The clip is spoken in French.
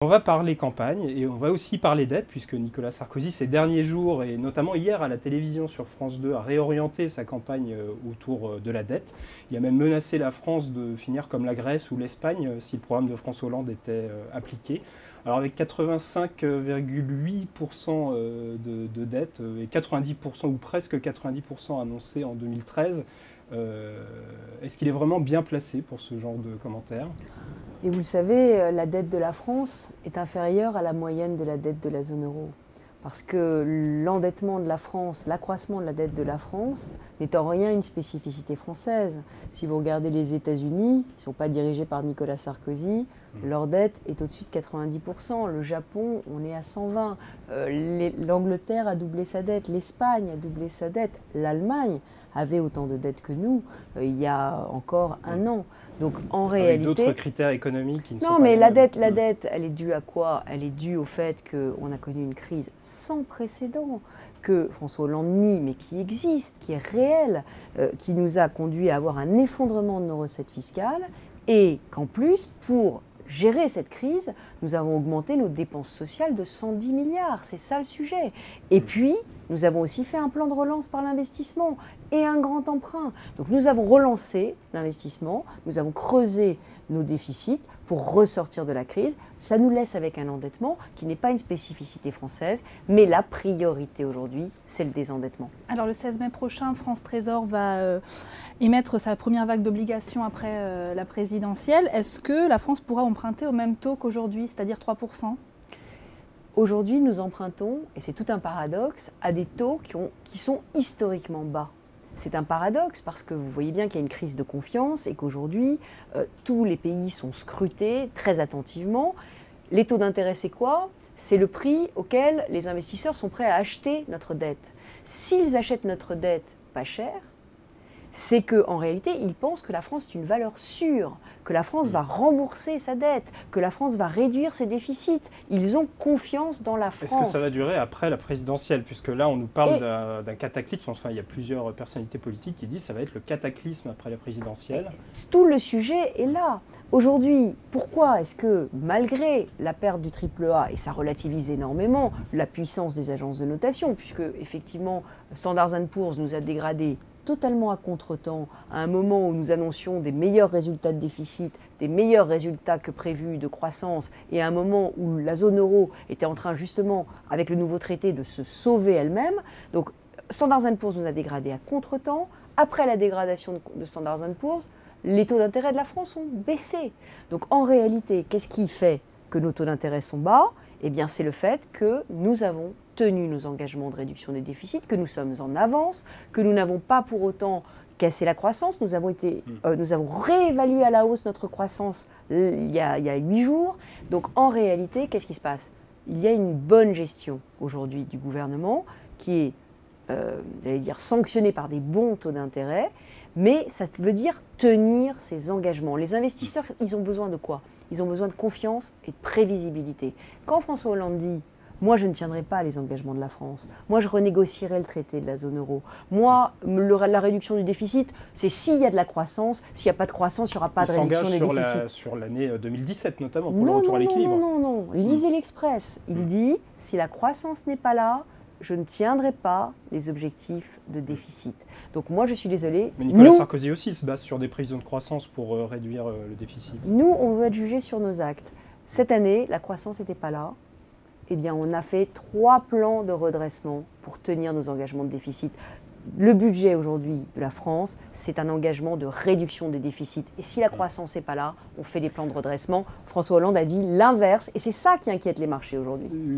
On va parler campagne et on va aussi parler dette, puisque Nicolas Sarkozy, ces derniers jours, et notamment hier à la télévision sur France 2, a réorienté sa campagne autour de la dette. Il a même menacé la France de finir comme la Grèce ou l'Espagne si le programme de François Hollande était appliqué. Alors avec 85,8% de dette et 90% ou presque 90% annoncés en 2013, est-ce qu'il est vraiment bien placé pour ce genre de commentaires ? Et vous le savez, la dette de la France est inférieure à la moyenne de la dette de la zone euro. Parce que l'endettement de la France, l'accroissement de la dette de la France n'est en rien une spécificité française. Si vous regardez les États-Unis, ils ne sont pas dirigés par Nicolas Sarkozy, leur dette est au-dessus de 90%. Le Japon, on est à 120%. L'Angleterre a doublé sa dette, l'Espagne a doublé sa dette, l'Allemagne avait autant de dettes que nous il y a encore un an. Donc en réalité, d'autres critères économiques qui ne sont pas non, mais les la mêmes. dette, elle est due à quoi? Elle est due au fait qu'on a connu une crise sans précédent, que François Hollande nie, mais qui existe, qui est réelle, qui nous a conduit à avoir un effondrement de nos recettes fiscales, et qu'en plus, pour gérer cette crise, nous avons augmenté nos dépenses sociales de 110 milliards. C'est ça le sujet. Et puis, nous avons aussi fait un plan de relance par l'investissement et un grand emprunt. Donc nous avons relancé l'investissement, nous avons creusé nos déficits pour ressortir de la crise. Ça nous laisse avec un endettement qui n'est pas une spécificité française, mais la priorité aujourd'hui, c'est le désendettement. Alors le 16 mai prochain, France Trésor va émettre sa première vague d'obligations après la présidentielle. Est-ce que la France pourra emprunter au même taux qu'aujourd'hui, c'est-à-dire 3%? Aujourd'hui, nous empruntons, et c'est tout un paradoxe, à des taux qui sont historiquement bas. C'est un paradoxe parce que vous voyez bien qu'il y a une crise de confiance et qu'aujourd'hui, tous les pays sont scrutés très attentivement. Les taux d'intérêt, c'est quoi? C'est le prix auquel les investisseurs sont prêts à acheter notre dette. S'ils achètent notre dette pas cher, c'est qu'en réalité, ils pensent que la France est une valeur sûre, que la France va rembourser sa dette, que la France va réduire ses déficits. Ils ont confiance dans la France. Est-ce que ça va durer après la présidentielle? Puisque là, on nous parle d'un cataclysme. Enfin, il y a plusieurs personnalités politiques qui disent que ça va être le cataclysme après la présidentielle. Tout le sujet est là. Aujourd'hui, pourquoi est-ce que, malgré la perte du AAA, et ça relativise énormément la puissance des agences de notation, puisque effectivement, Standard & Poor's nous a dégradé totalement à contretemps, à un moment où nous annoncions des meilleurs résultats de déficit, des meilleurs résultats que prévus de croissance, et à un moment où la zone euro était en train justement, avec le nouveau traité, de se sauver elle-même. Donc Standard & Poor's nous a dégradé à contretemps. Après la dégradation de Standard & Poor's, les taux d'intérêt de la France ont baissé. Donc en réalité, qu'est-ce qui fait que nos taux d'intérêt sont bas? Eh bien, c'est le fait que nous avons tenu nos engagements de réduction des déficits, que nous sommes en avance, que nous n'avons pas pour autant cassé la croissance. Nous avons réévalué à la hausse notre croissance il y a 8 jours. Donc en réalité, qu'est-ce qui se passe? Il y a une bonne gestion aujourd'hui du gouvernement qui est, j'allais dire, sanctionnée par des bons taux d'intérêt, mais ça veut dire tenir ses engagements. Les investisseurs, ils ont besoin de quoi? Ils ont besoin de confiance et de prévisibilité. Quand François Hollande dit « Moi, je ne tiendrai pas les engagements de la France. Moi, je renégocierai le traité de la zone euro. Moi, la réduction du déficit, c'est s'il y a de la croissance. S'il n'y a pas de croissance, il n'y aura pas de réduction des déficits. » Sur l'année 2017 notamment, pour le retour à l'équilibre. Non. Lisez l'Express. Il dit « Si la croissance n'est pas là, je ne tiendrai pas les objectifs de déficit. » Donc moi, je suis désolée. Mais Nicolas Sarkozy aussi se base sur des prévisions de croissance pour réduire le déficit. Nous, on veut être jugés sur nos actes. Cette année, la croissance n'était pas là. Eh bien, on a fait 3 plans de redressement pour tenir nos engagements de déficit. Le budget aujourd'hui de la France, c'est un engagement de réduction des déficits. Et si la croissance n'est pas là, on fait des plans de redressement. François Hollande a dit l'inverse. Et c'est ça qui inquiète les marchés aujourd'hui.